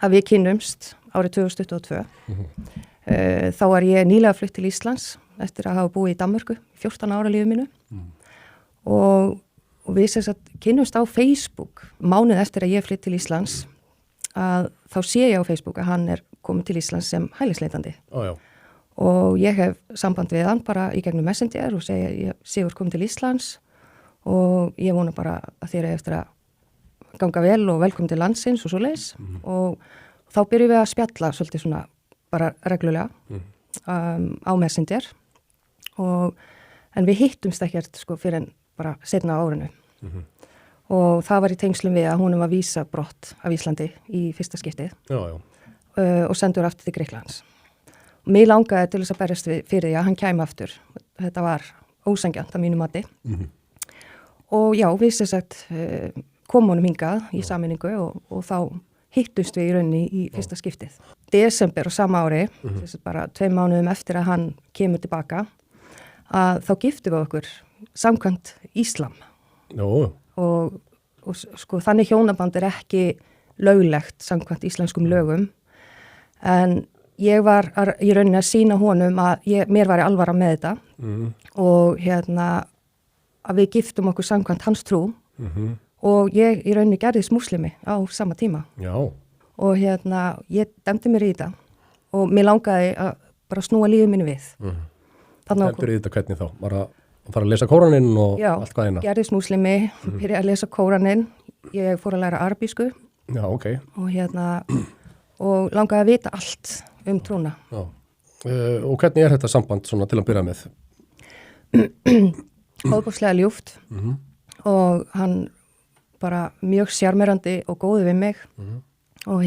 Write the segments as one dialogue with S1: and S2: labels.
S1: að við kynnumst árið 2022. Þá var ég nýlega flutt til Íslands eftir að hafa búið í Danmörku 14 ára lífið mínu og við sem sagt kynnumst á Facebook mánuð eftir að ég flytt til Íslands að þá sé ég á Facebook að hann kominn til Íslands sem hælisleitandi. Og ég hef samband við hann bara í gegnum Messenger og segja ég sé komin til Íslands og ég vona bara að þér eftir að ganga vel og velkomin til landsins og svoleiðis og þá byrjum við að spjalla svolítið svona bara reglulega á Messenger en við hittumst ekkert sko fyrir en bara seinna á árinu og það var í tengslum við að honum var vísa brott af Íslandi í fyrsta skiptið og sendur aftur til Grikklands. Mér langaði til þess að berjast fyrir því að hann kæmi aftur. Þetta var ósanngjarnt að mínu mati og já, við sem sagt kom honum hingað í sameiningu og þá hittumst við í rauninni í fyrsta skiptið. Desember og sama ári, þess að bara 2 mánuðum eftir að hann kemur tilbaka, að þá giftum við okkur samkvæmt íslam. Og sko þannig hjónaband ekki löglegt samkvæmt íslenskum lögum, en ég var í rauninni að sýna honum að mér var alvara með þetta og að við giftum okkur samkvæmt hans trú og ég í rauninni gerðist múslimi á sama tíma. Og ég dæmdi mér í þetta og mér langaði að bara snúa lífið mínu við.
S2: Dæmdur í þetta hvernig þá? Var að fara að lesa Kóraninn og allt hvað eina?
S1: Já, gerðist múslimi, byrjaði að lesa Kóraninn, ég fór að læra arabísku og langaði að vita allt trúna.
S2: Og hvernig þetta samband svona til að byrja með?
S1: Óbúslega ljúft og hann bara mjög sjarmerandi og góði við mig og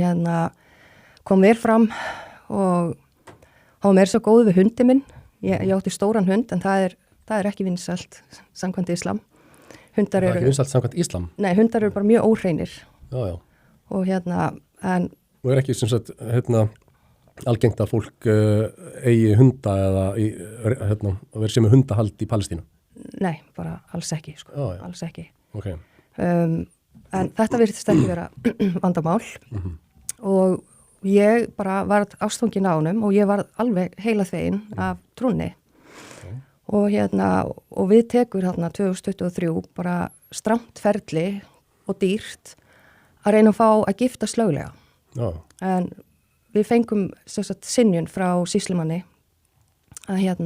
S1: kom vel fram og hann var svo góði við hundi minn. Ég átti stóran hund en það er ekki vinsælt samkvæmt íslam. Hundar
S2: ekki vinsælt samkvæmt íslam?
S1: Nei, hundar eru bara mjög óhreinir. Og en
S2: og ekki sem sagt algengt að fólk eigi hunda eða að vera sem með hundahald í Palestínu?
S1: Nei, bara alls ekki sko. Alls ekki.
S2: En
S1: þetta virðist ekki vera vandamál og ég bara var ástfangin á honum og ég var alveg heila þegin af trúnni og við tekur 2023 bara stramt ferli og dýrt að reyna að fá að giftast löglega. En við fengum synjun frá sýslumanni að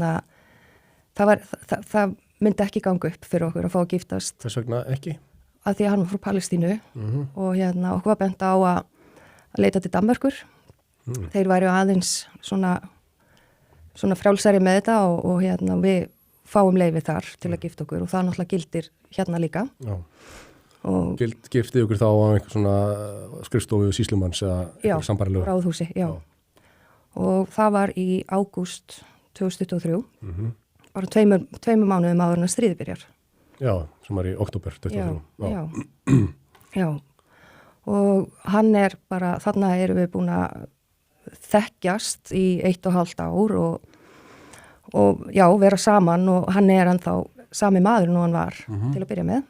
S1: það myndi ekki ganga upp fyrir okkur að fá að giftast.
S2: Þess vegna ekki?
S1: Að því að hann var frá Palestínu og okkur var bent á að leita til Danmerkur. Þeir væru aðeins svona frjálsari með þetta og við fáum leyfi þar til að gifta okkur og það náttúrulega gildir hérna líka.
S2: Giftið okkur þá á einhver svona skrifstofu sýslumanns eða sambarilega?
S1: Já, ráðhúsi, já. Og það var í ágúst 2023, bara 2 mánuðum áður en að stríðið byrjar.
S2: Já, sem var í október 2023.
S1: Já. Og hann bara, þarna erum við búin að þekkjast í 1,5 ár og já, vera saman og hann ennþá sami maður nú hann var til að byrja með.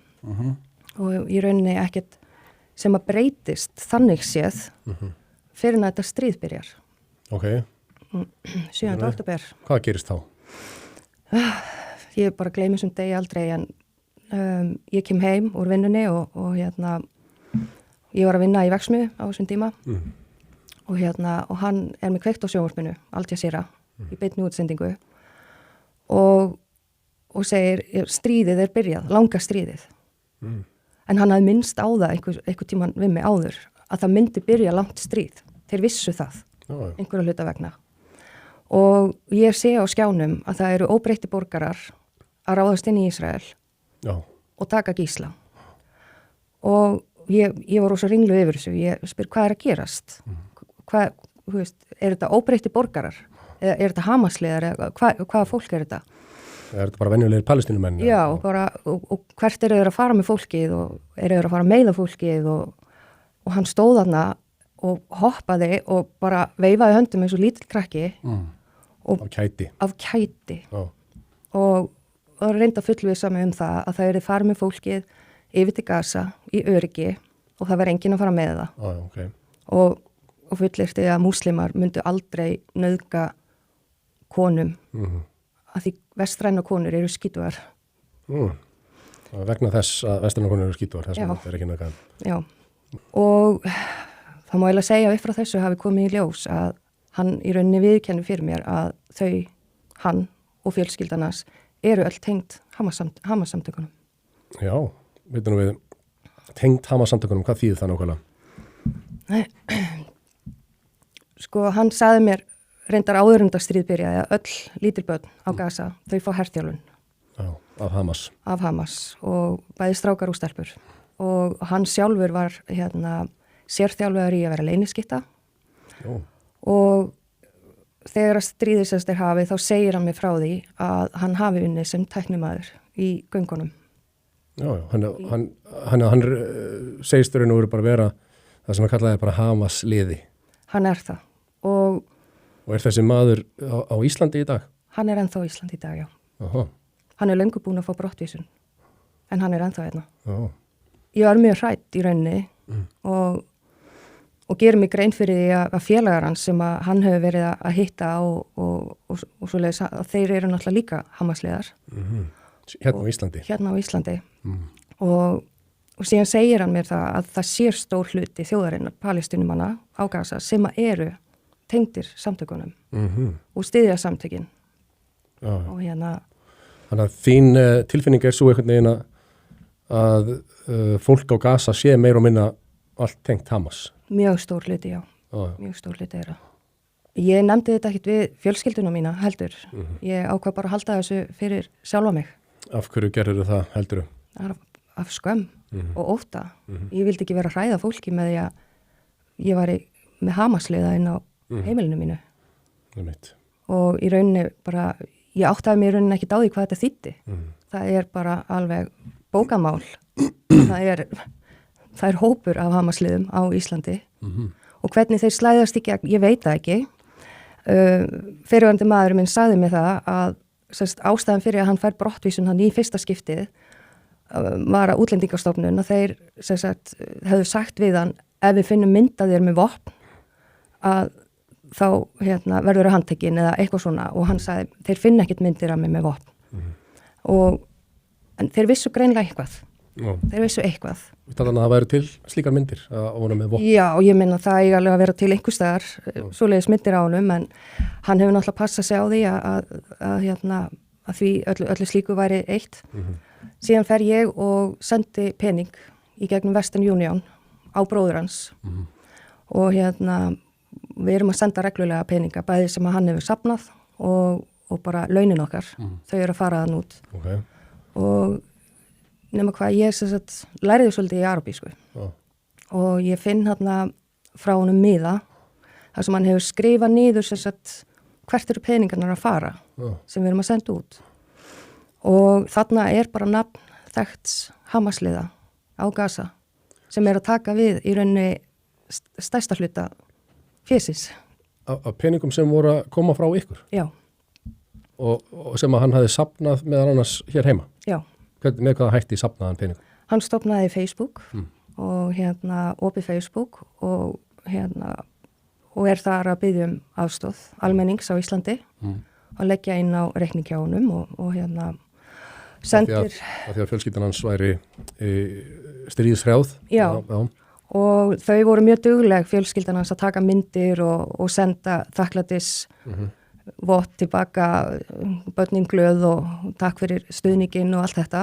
S1: Og í rauninni ekkert sem að breytist þannig séð fyrir að þetta stríð byrjar. 7. október.
S2: Hvað gerist þá?
S1: Ég bara gleymi þessum degi aldrei en ég kem heim úr vinnunni og ég var að vinna í verksmiðju á þessum tíma og hann með kveikt á sjónvarpinu, Al Jazeera, í beinni útsendingu og segir stríðið byrjað, langa stríðið. En hann hafði minnst á það einhver tíman við mig áður að það myndi byrja langt stríð. Þeir vissu það, einhverja hluta vegna. Og ég sé á skjánum að það eru óbreytti borgarar að ráðast inn í Ísrael og taka gísla. Og ég var rosa ringluð yfir þessu. Ég spyr hvað að gerast? Þetta óbreytti borgarar? Eða þetta Hamasliðar? Hvaða fólk þetta?
S2: Þetta bara venjulegir palestínumenn?
S1: Já, og hvert þeir að fara með fólkið og þeir að fara að meiða fólkið og hann stóð þarna og hoppaði og bara veifaði höndum eins og lítill krakki. Af kæti. Og reynda fullvisa mig það að það farið með fólkið yfir til Gaza í öryggi og það var enginn að fara með það. Og og fullyrti að múslimar myndu aldrei nauðga konum að því vestræna konur eru skítugar.
S2: Vegna þess að vestræna konur eru skítugar, þess að þetta ekki nauðgað.
S1: Já, og það má eiginlega segja að upp frá þessu hafi komið í ljós að hann í rauninni viðurkennir fyrir mér að hann og fjölskyldanas eru öll tengd Hamas-samtökunum.
S2: Já, veitum við tengd Hamas-samtökunum, hvað þýðir það nákvæmlega?
S1: Sko, hann sagði mér reyndar áðurundastríð byrjaði að öll lítilbörn á Gaza, þau fá herþjálfun.
S2: Já, af Hamas.
S1: Af Hamas og bæði strákar og stelpur. Og hann sjálfur var sérþjálfaður í að vera leyniskytta. Og þegar að stríðið sérst hafið þá segir hann mér frá því að hann hafi unnið sem tæknimaður í göngunum.
S2: Já, hann segist þau nú bara vera það sem hann kallaði bara Hamas liði.
S1: Hann það. Og
S2: er þessi maður á Íslandi í dag?
S1: Hann ennþá á Íslandi í dag, já.
S2: Aha.
S1: Hann löngu búinn að fá brottvísun, en hann ennþá hérna.
S2: Já.
S1: Ég var mjög hrædd í rauninni og gerir mig grein fyrir því að félagar hans sem að hann hefur verið að hitta og svoleiðis að þeir eru náttúrulega líka Hamasliðar.
S2: Hérna á Íslandi?
S1: Hérna á Íslandi. Og síðan segir hann mér það að það sér stór hluti þjóðarinnar, palestínumanna á Gaza sem að eru tengdir samtökunum og styðja samtökin. Og
S2: Þannig að þín tilfinning svo einhvern veginn að fólk á Gaza sé meira og minna allt tengt Hamas?
S1: Mjög stór hluti, já. Mjög stór hluti það. Ég nefndi þetta ekkert við fjölskylduna mína heldur. Ég ákvað bara að halda þessu fyrir sjálfa mig.
S2: Af hverju gerður það heldur þú?
S1: Af skömm og ótta. Ég vildi ekki vera að hræða fólki með því að ég var með Hamasliða inn á heimilinu mínu. Og í rauninni bara, ég áttaði mig í rauninni ekki á því hvað þetta þýddi. Það bara alveg bókamál. Það er hópur af Hamasliðum á Íslandi og hvernig þeir slæðast í gegn, ég veit það ekki. Fyrirverandi maðurinn minn sagði mér það að ástæðan fyrir að hann fær brottvísun hann í fyrsta skiptið var að Útlendingastofnun að þeir hefðu sagt við hann ef við finnum mynda þér með vopn að þá verður að handtekinn eða eitthvað svona og hann sagði þeir finna ekkert myndir af mig með vopn en þeir vissu greinilega eitthvað. Þeir vissu eitthvað.
S2: Þannig að það væri til slíkar myndir að honum með vopn? Já,
S1: og ég minna það alveg að vera til einhvers staðar svoleiðis myndir á honum en hann hefur náttúrulega passað sig á því að því öllu slíku væri eitt. Síðan fer ég og sendi pening í gegnum Western Union á bróður hans og við erum að senda reglulega peninga bæði sem að hann hefur safnað og bara launin okkar. Þau eru að fara þann út. Og nema hvað, ég læriði svolítið í arabísku og ég finn frá honum miða þar sem hann hefur skrifað niður hvert eru peningarnar að fara sem við erum að senda út og þarna bara nafn þekkts Hamasliða á Gaza sem að taka við í rauninni stærsta hluta fésins.
S2: Af peningum sem voru að koma frá ykkur?
S1: Já.
S2: Og sem að hann hafi safnað meðal annars hér heima?
S1: Já.
S2: Með hvaða hætti safnaði hann peningum?
S1: Hann stofnaði Facebook og opið Facebook og þar að biðja aðstoð almennings á Íslandi og leggja inn á reikning hjá honum og sendir... Af því að fjölskyldan hans væri stríðshrjáð? Já, og þau voru mjög dugleg fjölskyldan hans að taka myndir og senda þakklætis vott tilbaka, börnin glöð og takk fyrir stuðningin og allt þetta.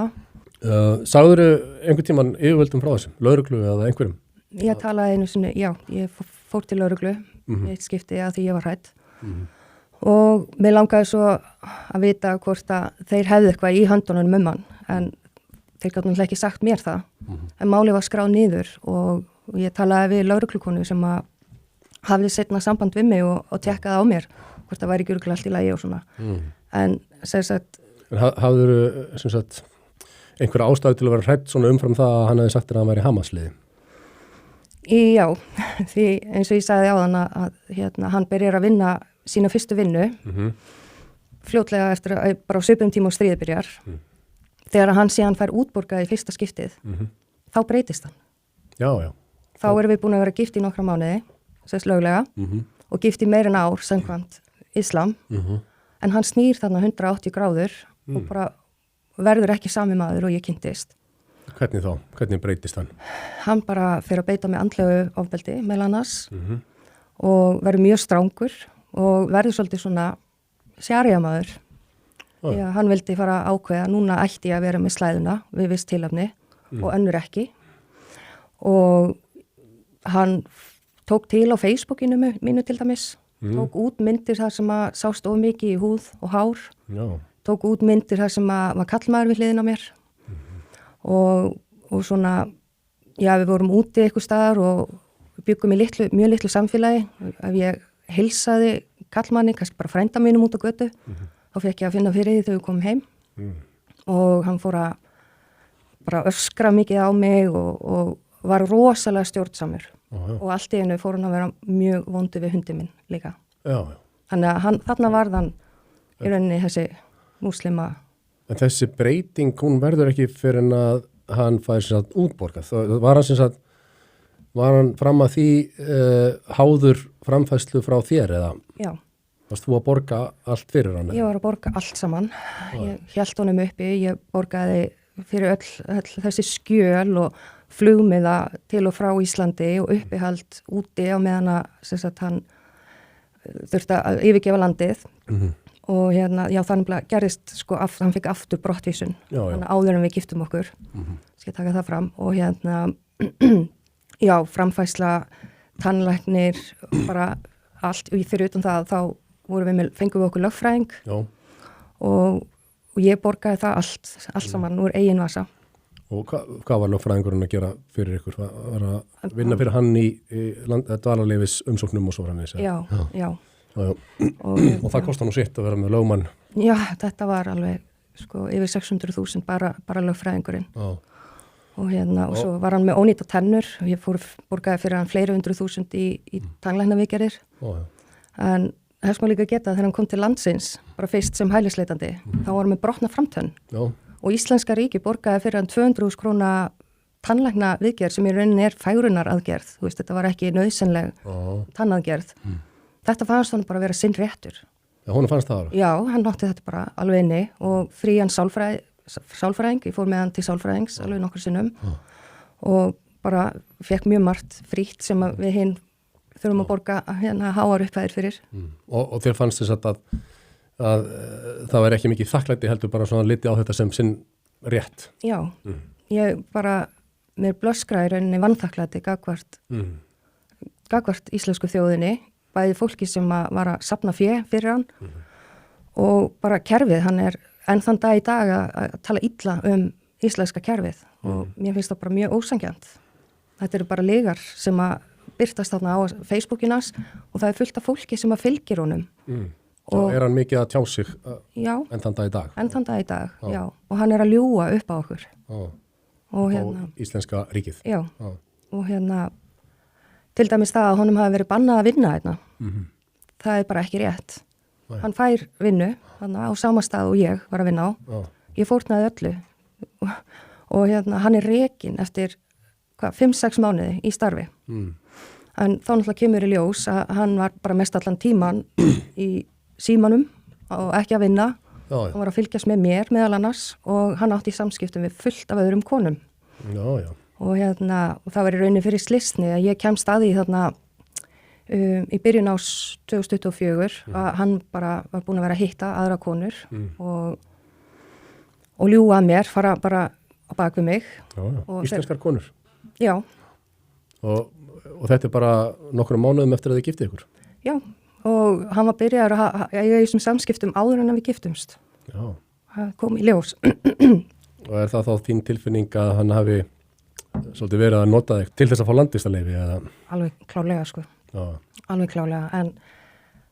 S2: Sagðurðu einhvern tímann yfirvöldum frá þessum, lögreglu eða einhverjum? Ég
S1: talaði einu sinni, já, ég fór til lögreglu í eitt skipti að því ég var hrædd og mér langaði svo að vita hvort að þeir hefðu eitthvað í höndunum hann en þeir gátu náttúrulega ekki sagt mér það en málið var skráð niður og ég talaði við lögreglukonu sem að hafði seinna samband við mig og tekkaði á mér hvort það væri ekki örugglega allt í lagi og svona. En
S2: hafðirðu einhverja ástæðu til að vera hrædd svona umfram það að hann hefði sagt þér að hann væri Hamasliði?
S1: Já, því eins og ég sagði áðan að hann byrjar að vinna sína fyrstu vinnu fljótlega eftir að bara á svipum tíma og stríðið byrjar. Þegar hann síðan fær útborgað í fyrsta skiptið, þá breytist hann.
S2: Já.
S1: Þá erum við búin að vera gift í nokkra mánuði sérst löglega og gift í meira en ár samkvæmt islam en hann snýr þarna 180 gráður og bara verður ekki sami maður og ég kynntist.
S2: Hvernig þá? Hvernig breytist hann?
S1: Hann bara fer að beita með andlegu ofbeldi meðal annars og verður mjög strángur og verður svolítið svona sjarjamaður. Já, hann vildi fara að ákveða, núna ætti ég að vera með slæðuna við viss tilefni og önnur ekki. Og hann tók til á Facebookinu mínu til dæmis, tók út myndir þar sem að sást of mikið í húð og hár, tók út myndir þar sem að var kallmaður við hliðin á mér og svona, já við vorum úti eitthvað staðar og byggum í mjög litlu samfélagi, ef ég heilsaði kallmanni, kannski bara frænda mínum út á götu, þá fekk ég að finna fyrir því þegar við komum heim og hann fór að bara öskra mikið á mig og var rosalega stjórnsamur og allt í einu fór hann að vera mjög vondu við hundi minn líka. Þannig að þarna varð hann í rauninni þessi múslima.
S2: En þessi breyting, hún verður ekki fyrir en að hann fær sem sagt útborgað. Var hann sem sagt, var hann fram að því háður framfærslu frá þér eða?
S1: Já.
S2: Varst þú að borga allt fyrir hann?
S1: Ég var að borga allt saman. Ég hélt honum uppi, ég borgaði fyrir öll þessi skjöl og flugmiða til og frá Íslandi og uppihald úti á meðan að sem sagt, hann þurfti að yfirgefa landið og hérna, já þannig gerðist sko, hann fikk aftur brottvísun þannig áður en við giftum okkur skal taka það fram og hérna já, framfærsla tannlæknir, bara allt og fyrir utan það þá fengum við okkur lögfræðing og ég borgaði það allt saman úr eigin vasa.
S2: Og hvað var lögfræðingurinn að gera fyrir ykkur? Var að vinna fyrir hann í dvalarleyfis umsóknum og svo framvegis?
S1: Já.
S2: Og það kostar nú sitt að vera með lögmann?
S1: Já, þetta var alveg sko, yfir 600.000 bara lögfræðingurinn. Og hérna, og svo var hann með ónýta tennur og ég borgaði fyrir hann fleiri 100.000 í tannlæknaviðgerðir. En þess má líka geta þegar hann kom til landsins, bara fyrst sem hælisleitandi, þá var hann með brotna framtönn. Og Íslenska ríki borgaði fyrir hann 200.000 króna tannlækna viðgerð sem í rauninni er fægrunaraðgerð. Þú veist, þetta var ekki nauðsynleg tannaðgerð. Þetta fannst hann bara vera sinn réttur.
S2: Já, hún fannst það alveg?
S1: Já, hann átti þetta bara alveg inni og frían sálfræðing, ég fór með hann til sálfræðings alveg nokkur sinnum og bara fekk mjög margt frítt sem við hinn þurfum að borga hérna háar upphæðir fyrir.
S2: Og þér fannst þess að það var ekki mikið þakklæti heldur bara svona liti á þetta sem sinn rétt.
S1: Já, ég bara, mér blöskra í rauninni vanþakklæti gagvart íslensku þjóðinni, bæði fólki sem var að safna fé fyrir hann og bara kerfið, hann er enn þann dag í dag að tala illa íslenska kerfið og mér finnst það bara mjög ósangjant. Þetta eru bara lygar sem að birtast þarna á Facebookinas og það er fullt af fólki sem að fylgir honum.
S2: Og er hann mikið að tjá sig enn þann dag í dag?
S1: Enn þann dag í dag, já. Og hann er að ljúga upp á okkur. Og hérna,
S2: Íslenska ríkið?
S1: Já. Og hérna, til dæmis það að honum hafi verið bannað að vinna hérna. Það er bara ekki rétt. Hann fær vinnu á sama stað og ég var að vinna á. Ég fórnaði öllu. Og hérna, hann er rekinn eftir 5-6 mánuði í starfi. En þá náttúrulega kemur í ljós að hann var bara mest allan tíman í símanum og ekki að vinna. Hann var að fylgjast með mér meðal annars og hann átti í samskiptum við fullt af öðrum konum. Og hérna, og það var í rauninni fyrir slysni að ég kemst að því þarna í byrjun ás 2024 að hann bara var búin að vera að hitta aðra konur og ljúga að mér, fara bara á bak við mig.
S2: Íslenskar konur?
S1: Já.
S2: Og þetta er bara nokkrum mánuðum eftir að þið giftið ykkur? Já,
S1: og hann var byrjaður að eiga í þessum samskiptum áður en við giftumst.
S2: Já.
S1: Það kom í ljós.
S2: Og er það þá þín tilfinning að hann hafi svolítið verið að nota þig til þess að fá landvistarleyfi?
S1: Alveg klárlega, sko. Já. Alveg klárlega, en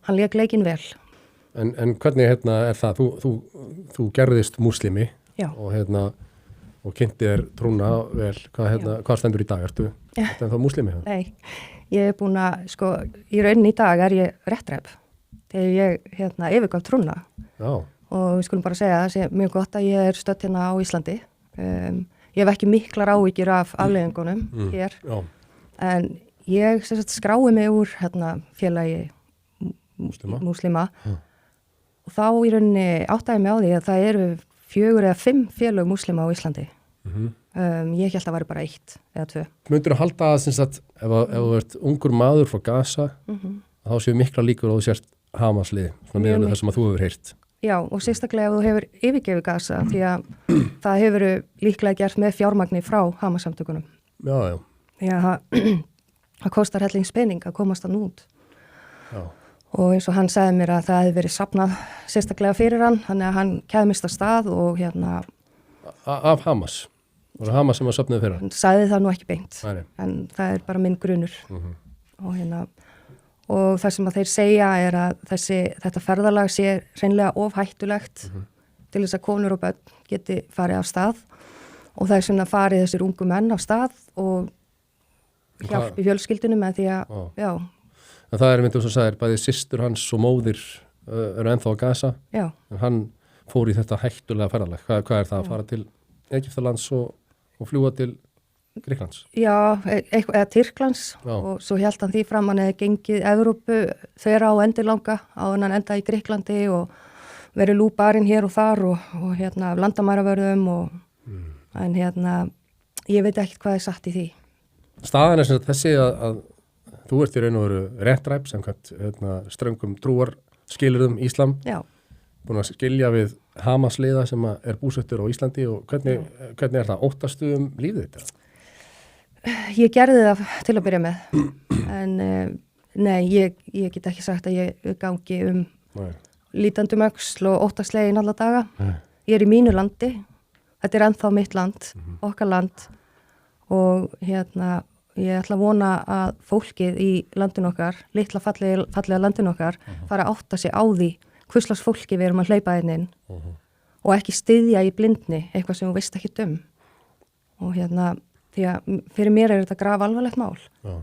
S1: hann lék leikinn vel.
S2: En hvernig er það? Þú gerðist múslimi og kynnti þér trúna vel. Hvað stendur í dag? Ertu þá múslimi?
S1: Nei, ég er búin að, sko, í rauninni í dag er ég réttræp. Þegar ég yfirgaf trúna. Já. Og við skulum bara segja að það sé mjög gott að ég er stödd hérna á Íslandi. Ég hef ekki miklar áhyggjur af afleiðingunum hér. Já. En ég sem sagt skrái mig úr félagi múslima og þá í rauninni áttaði mig á því að það eru 4 eða 5 félög múslima á Íslandi. Ég held að það væri bara 1 eða 2.
S2: Myndirðu halda að sem sagt, ef þú ert ungur maður frá Gaza, þá séu mikla líkur og þú sért Hamas-lið, svona meðan það sem að þú hefur heyrt.
S1: Já, og sérstaklega ef þú hefur yfirgefið Gaza, því að það hefur líklega gert með fjármagni frá Hamas-samtökunum.
S2: Já.
S1: Því að það kostar hellingspenning að komast hann út.
S2: Já.
S1: Og eins og hann sagði mér að það hefði verið safnað sérstaklega fyrir hann, þannig að hann kæmist að stað og
S2: Af Hamas? Var það Hamas sem að safnaði fyrir hann?
S1: Hann sagði það nú ekki beint,
S2: Nei.
S1: en það er bara minn grunur. Og það sem að þeir segja er að þetta ferðalag sé hreinlega of hættulegt til þess að konur og börn geti farið af stað og það er svona farið þessir ungu menn af stað og hjálpi fjölskyldunum með því að, já.
S2: En það er myndum sem sagðir, bæði systur hans og móðir eru ennþá á Gaza, en hann fór í þetta hættulega ferðalag. Hvað er það að fara til Egyptalands og fljúga til Grikklands?
S1: Já, eða Tyrklands og svo hélt hann því fram hann hefði gengið Evrópu þeirra á endilanga á hann endaði í Grikklandi og verið lúbarinn hér og þar og landamæravörðum en ég veit ekki hvað er satt í því.
S2: Staðan er sem þessi að þú ert í raun og veru réttræp samkvæmt ströngum trúarskilyrðum Íslam.
S1: Já.
S2: Búin að skilja við Hamas-liða sem er búsettur á Íslandi og hvernig er það? Óttastu lífið þetta?
S1: Ég gerði það til að byrja með, en nei, ég get ekki sagt að ég gangi lítandum öxl og óttaslegin alla daga. Ég er í mínu landi, þetta er ennþá mitt land, okkar land og ég ætla að vona að fólkið í landinu okkar, litla fallega landinu okkar, fara að átta sig á því hvurslags fólki við erum að hlaupa inn og ekki styðja í blindni eitthvað sem þú veist ekki og því að fyrir mér er þetta graf alvarlegt mál.
S2: Já.